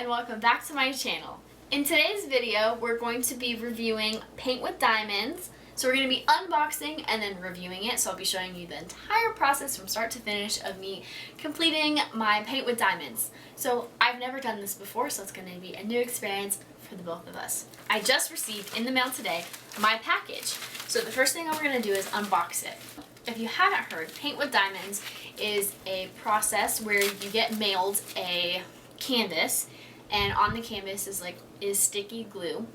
and welcome back to my channel. In today's video, we're going to be reviewing Paint with Diamonds. So we're going to be unboxing and then reviewing it. So I'll be showing you the entire process from start to finish of me completing my Paint with Diamonds. So I've never done this before, so it's going to be a new experience for the both of us. I just received in the mail today my package. So the first thing we're going to do is unbox it. If you haven't heard, Paint with Diamonds is a process where you get mailed a canvas, and on the canvas is sticky glue,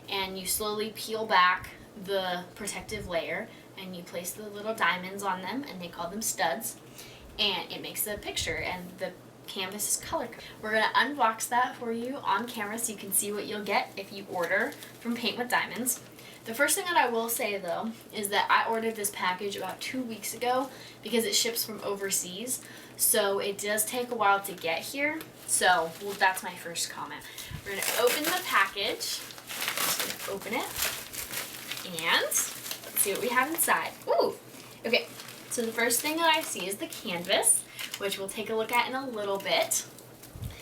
and you slowly peel back the protective layer and you place the little diamonds on them, and they call them studs, and it makes a picture, and the canvas is color coded. We're going to unbox that for you on camera so you can see what you'll get if you order from Paint with Diamonds. The first thing that I will say though is that I ordered this package about 2 weeks ago because it ships from overseas, so it does take a while to get here. So that's my first comment. We're going to open the package. Just going to open it and let's see what we have inside. Ooh! Okay, so the first thing that I see is the canvas, which we'll take a look at in a little bit.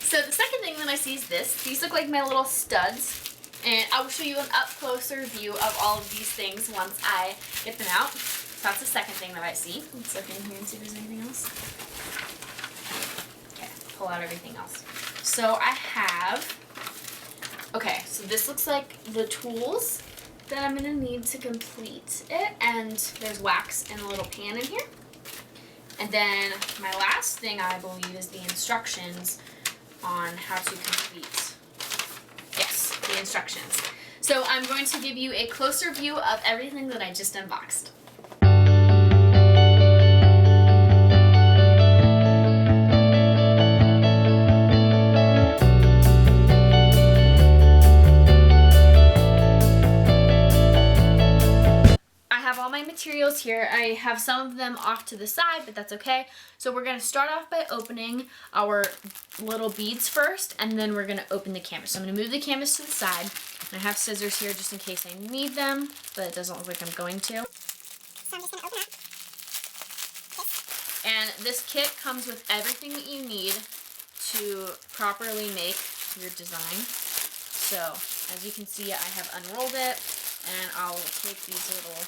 So the second thing that I see is this. These look like my little studs, and I will show you an up-closer view of all of these things once I get them out. So that's the second thing that I see. Let's look in here and see if there's anything else. Okay, pull out everything else. So I have, okay, so this looks like the tools that I'm going to need to complete it, and there's wax in a little pan in here. And then my last thing, I believe, is the instructions on how to complete, yes, the instructions. So I'm going to give you a closer view of everything that I just unboxed. Materials here. I have some of them off to the side, but that's okay. So we're going to start off by opening our little beads first, and then we're going to open the canvas. So I'm going to move the canvas to the side, and I have scissors here just in case I need them, but it doesn't look like I'm going to. So I'm just going to open up this. And this kit comes with everything that you need to properly make your design. So as you can see, I have unrolled it, and I'll take these little,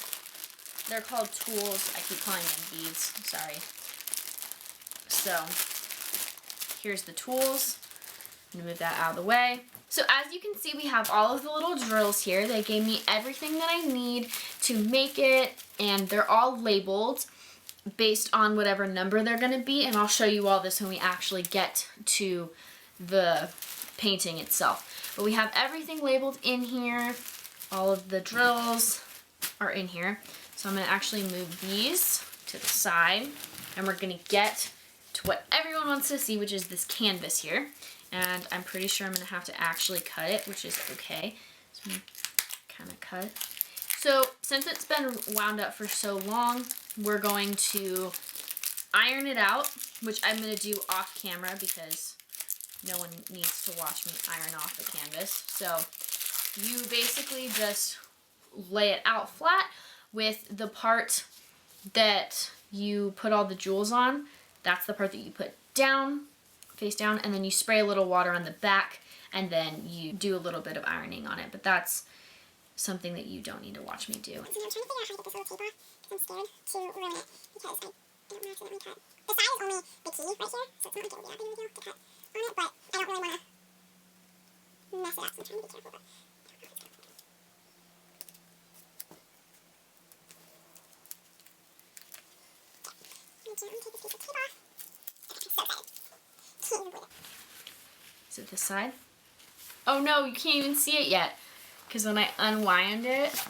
they're called tools. I keep calling them beads. I'm sorry. So here's the tools. I'm going to move that out of the way. So as you can see, we have all of the little drills here. They gave me everything that I need to make it, and they're all labeled based on whatever number they're going to be, and I'll show you all this when we actually get to the painting itself. But we have everything labeled in here. All of the drills are in here. So I'm going to actually move these to the side, and we're going to get to what everyone wants to see, which is this canvas here. And I'm pretty sure I'm going to have to actually cut it, which is okay. So I'm going to kind of cut. So since it's been wound up for so long, we're going to iron it out, which I'm going to do off camera because no one needs to watch me iron off the canvas. So you basically just lay it out flat with the part that you put all the jewels on. That's the part that you put down, face down, and then you spray a little water on the back, and then you do a little bit of ironing on it. But that's something that you don't need to watch me do. I'm trying to figure out how to get this little tape off, because I'm scared to ruin it, because I don't want to accidentally cut. The side is only the key right here, so it's not like it would be that big of a deal to cut on it, but I don't really want to mess it up, so I'm trying to be careful. But is it this side? Oh no, you can't even see it yet, because when I unwind it,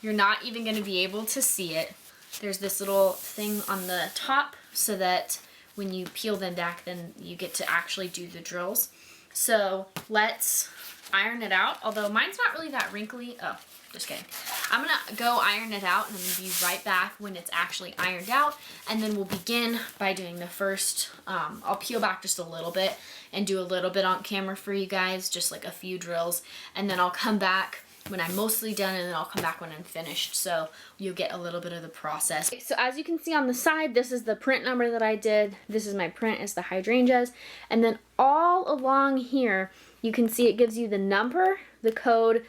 you're not even going to be able to see it. There's this little thing on the top so that when you peel them back, then you get to actually do the drills. So let's iron it out, although mine's not really that wrinkly. Oh, just kidding. I'm going to go iron it out, and I'm going to be right back when it's actually ironed out, and then we'll begin by doing the first, I'll peel back just a little bit and do a little bit on camera for you guys, just like a few drills, and then I'll come back when I'm mostly done, and then I'll come back when I'm finished, so you'll get a little bit of the process. So as you can see on the side, this is the print number that I did. This is my print, is the hydrangeas. And then all along here, you can see it gives you the number, the code,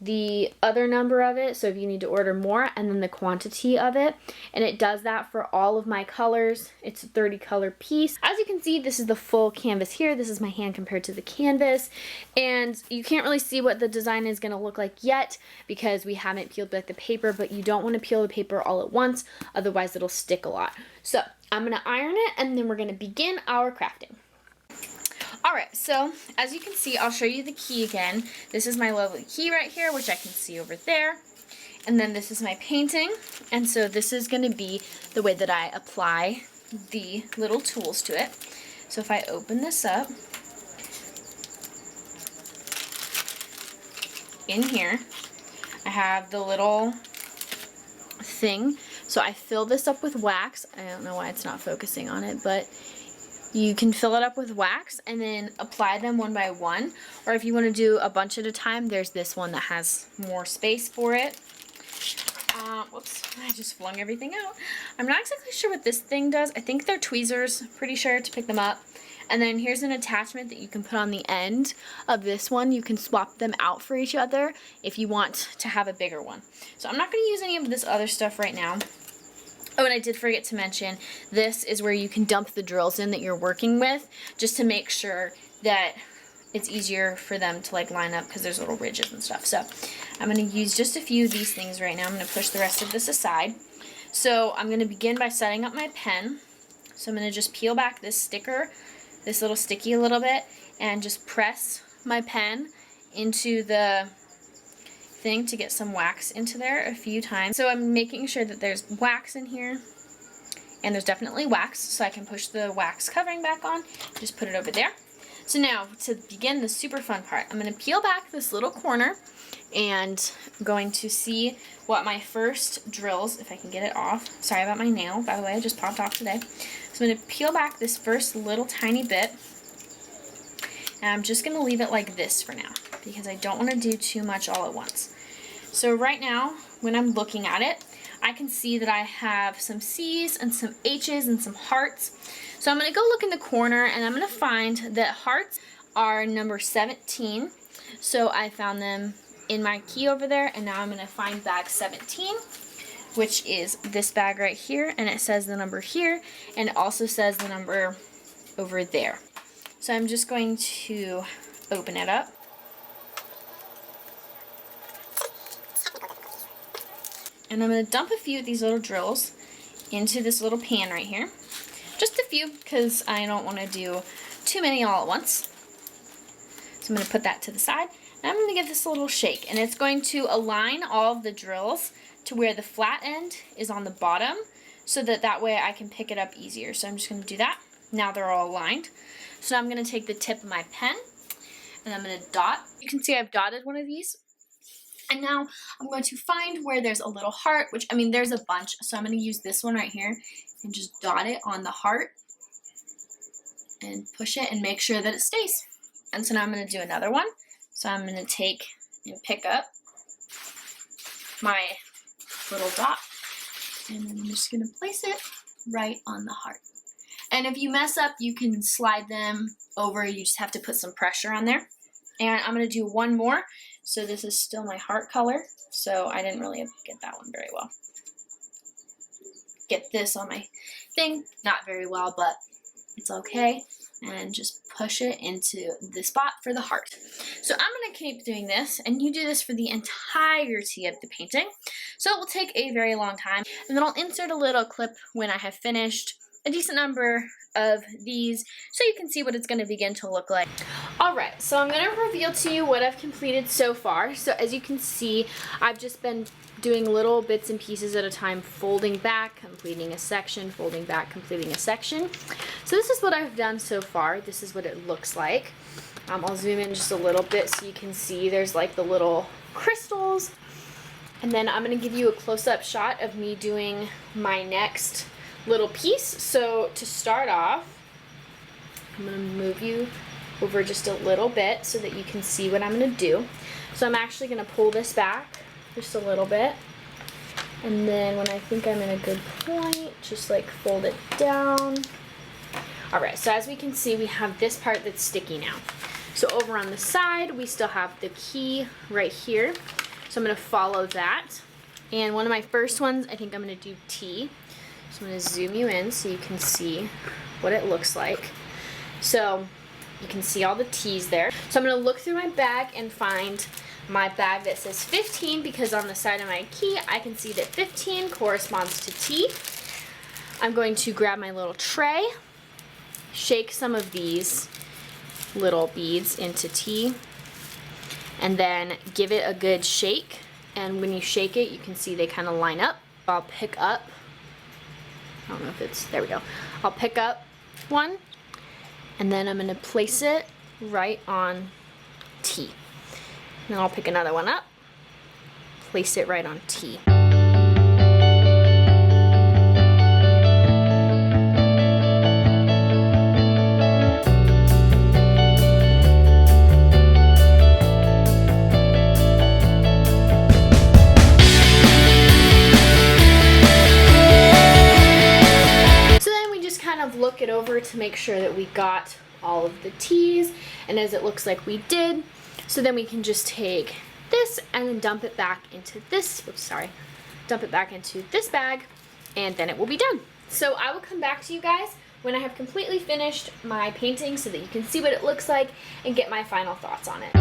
the other number of it, so if you need to order more, and then the quantity of it, and it does that for all of my colors. It's a 30 color piece. As you can see, this is the full canvas here. This is my hand compared to the canvas, and you can't really see what the design is going to look like yet because we haven't peeled back the paper, but you don't want to peel the paper all at once, otherwise it'll stick a lot. So I'm going to iron it, and then we're going to begin our crafting. Alright, so as you can see, I'll show you the key again. This is my lovely key right here, which I can see over there. And then this is my painting. And so this is going to be the way that I apply the little tools to it. So if I open this up, in here, I have the little thing. So I fill this up with wax. I don't know why it's not focusing on it, but you can fill it up with wax and then apply them one by one. Or if you want to do a bunch at a time, there's this one that has more space for it. Whoops, I just flung everything out. I'm not exactly sure what this thing does. I think they're tweezers, pretty sure, to pick them up. And then here's an attachment that you can put on the end of this one. You can swap them out for each other if you want to have a bigger one. So I'm not going to use any of this other stuff right now. Oh, and I did forget to mention, this is where you can dump the drills in that you're working with, just to make sure that it's easier for them to like line up because there's little ridges and stuff. So I'm going to use just a few of these things right now. I'm going to push the rest of this aside. So I'm going to begin by setting up my pen. So I'm going to just peel back this sticker, this little sticky a little bit, and just press my pen into the thing to get some wax into there a few times. So I'm making sure that there's wax in here, and there's definitely wax, so I can push the wax covering back on, just put it over there. So now to begin the super fun part, I'm going to peel back this little corner, and I'm going to see what my first drills, if I can get it off. Sorry about my nail, by the way, I just popped off today. So I'm going to peel back this first little tiny bit, and I'm just going to leave it like this for now, because I don't want to do too much all at once. So right now, when I'm looking at it, I can see that I have some C's and some H's and some hearts. So I'm going to go look in the corner, and I'm going to find that hearts are number 17. So I found them in my key over there, and now I'm going to find bag 17, which is this bag right here, and it says the number here, and it also says the number over there. So I'm just going to open it up. And I'm going to dump a few of these little drills into this little pan right here. Just a few, because I don't want to do too many all at once. So I'm going to put that to the side. And I'm going to give this a little shake. And it's going to align all of the drills to where the flat end is on the bottom, so that way I can pick it up easier. So I'm just going to do that. Now they're all aligned. So now I'm going to take the tip of my pen, and I'm going to dot. You can see I've dotted one of these. And now I'm going to find where there's a little heart, which, I mean, there's a bunch. So I'm going to use this one right here and just dot it on the heart and push it and make sure that it stays. And so now I'm going to do another one. So I'm going to take and pick up my little dot, and then I'm just going to place it right on the heart. And if you mess up, you can slide them over. You just have to put some pressure on there. And I'm going to do one more. So this is still my heart color, so I didn't really get that one very well. Get this on my thing, not very well, but it's okay. And just push it into the spot for the heart. So I'm going to keep doing this, and you do this for the entirety of the painting. So it will take a very long time, and then I'll insert a little clip when I have finished a decent number of these, so you can see what it's going to begin to look like. Alright, so I'm going to reveal to you what I've completed so far. So as you can see, I've just been doing little bits and pieces at a time, folding back, completing a section, folding back, completing a section. So this is what I've done so far. This is what it looks like. I'll zoom in just a little bit so you can see there's like the little crystals. And then I'm going to give you a close-up shot of me doing my next little piece. So to start off, I'm going to move you over just a little bit so that you can see what I'm going to do. So I'm actually going to pull this back just a little bit. And then when I think I'm in a good point, just like fold it down. Alright, so as we can see, we have this part that's sticky now. So over on the side, we still have the key right here. So I'm going to follow that. And one of my first ones, I think I'm going to do T. So I'm going to zoom you in so you can see what it looks like. So you can see all the T's there. So I'm going to look through my bag and find my bag that says 15, because on the side of my key, I can see that 15 corresponds to T. I'm going to grab my little tray, shake some of these little beads into T, and then give it a good shake. And when you shake it, you can see they kind of line up. I'll pick up, I don't know if it's, there we go. I'll pick up one, and then I'm going to place it right on T. And then I'll pick another one up, place it right on T. Look it over to make sure that we got all of the T's, and as it looks like we did, so then we can just take this and then dump it back into this, dump it back into this bag, and then it will be done. So I will come back to you guys when I have completely finished my painting so that you can see what it looks like and get my final thoughts on it.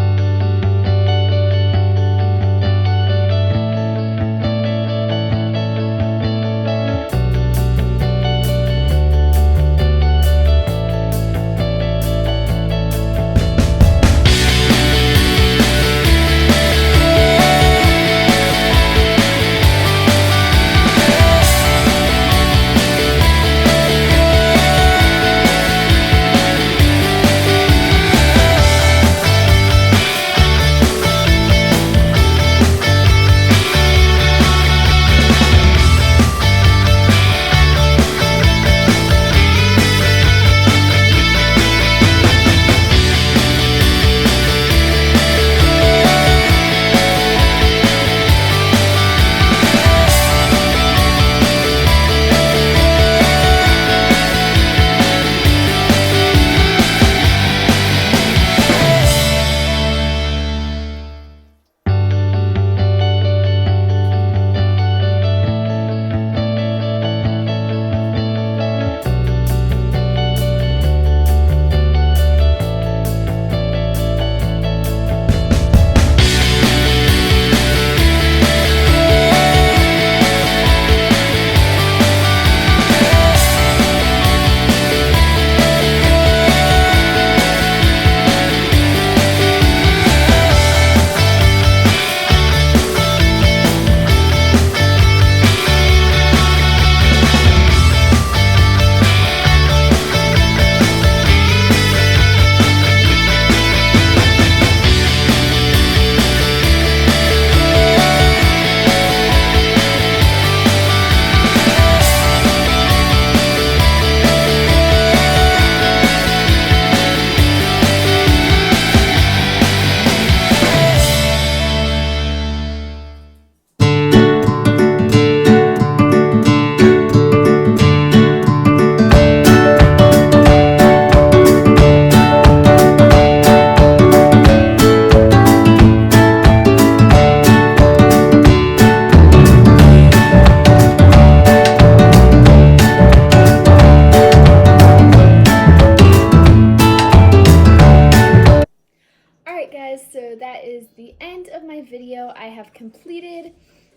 So that is the end of my video. I have completed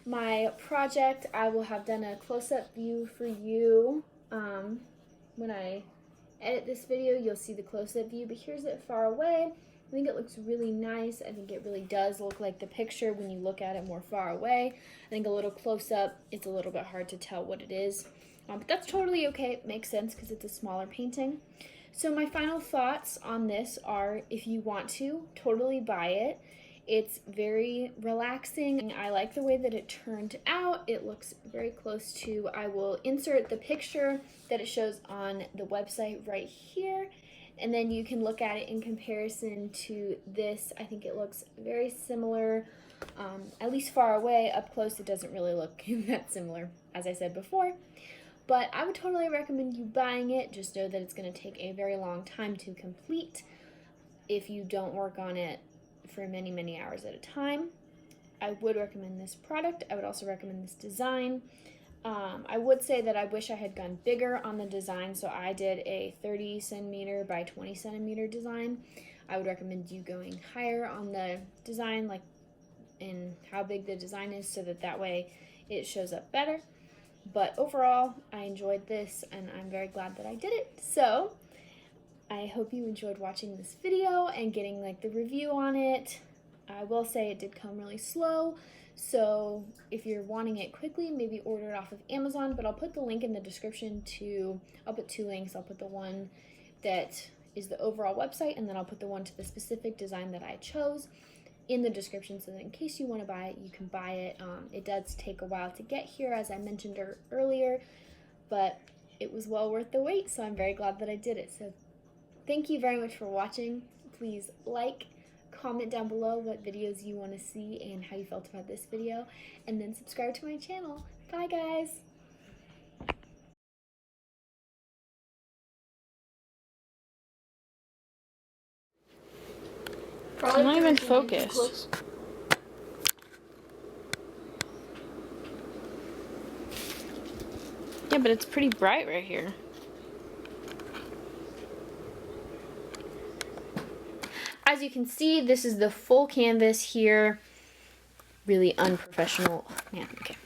my project. I will have done a close-up view for you. When I edit this video, you'll see the close-up view, but here's it far away. I think it looks really nice. I think it really does look like the picture when you look at it more far away. I think a little close-up, it's a little bit hard to tell what it is. But that's totally okay. It makes sense because it's a smaller painting. So my final thoughts on this are, if you want to, totally buy it. It's very relaxing. I like the way that it turned out. It looks very close to, I will insert the picture that it shows on the website right here. and then you can look at it in comparison to this. I think it looks very similar, at least far away. Up close it doesn't really look that similar, as I said before. But I would totally recommend you buying it. Just know that it's going to take a very long time to complete if you don't work on it for many, many hours at a time. I would recommend this product. I would also recommend this design. I would say that I wish I had gone bigger on the design, so I did a 30 centimeter by 20 centimeter design. I would recommend you going higher on the design, like in how big the design is, so that way it shows up better. But overall, I enjoyed this, and I'm very glad that I did it. So I hope you enjoyed watching this video and getting like the review on it. I will say it did come really slow, so if you're wanting it quickly, maybe order it off of Amazon, but I'll put the link in the description I'll put two links. I'll put the one that is the overall website, and then I'll put the one to the specific design that I chose in the description, so that in case you want to buy it, you can buy it. It does take a while to get here, as I mentioned earlier, but it was well worth the wait, so I'm very glad that I did it. So thank you very much for watching. Please like, comment down below what videos you want to see and how you felt about this video, and then subscribe to my channel. Bye guys! I'm not even focused. Yeah, but it's pretty bright right here. As you can see, this is the full canvas here. Really unprofessional. Man, okay.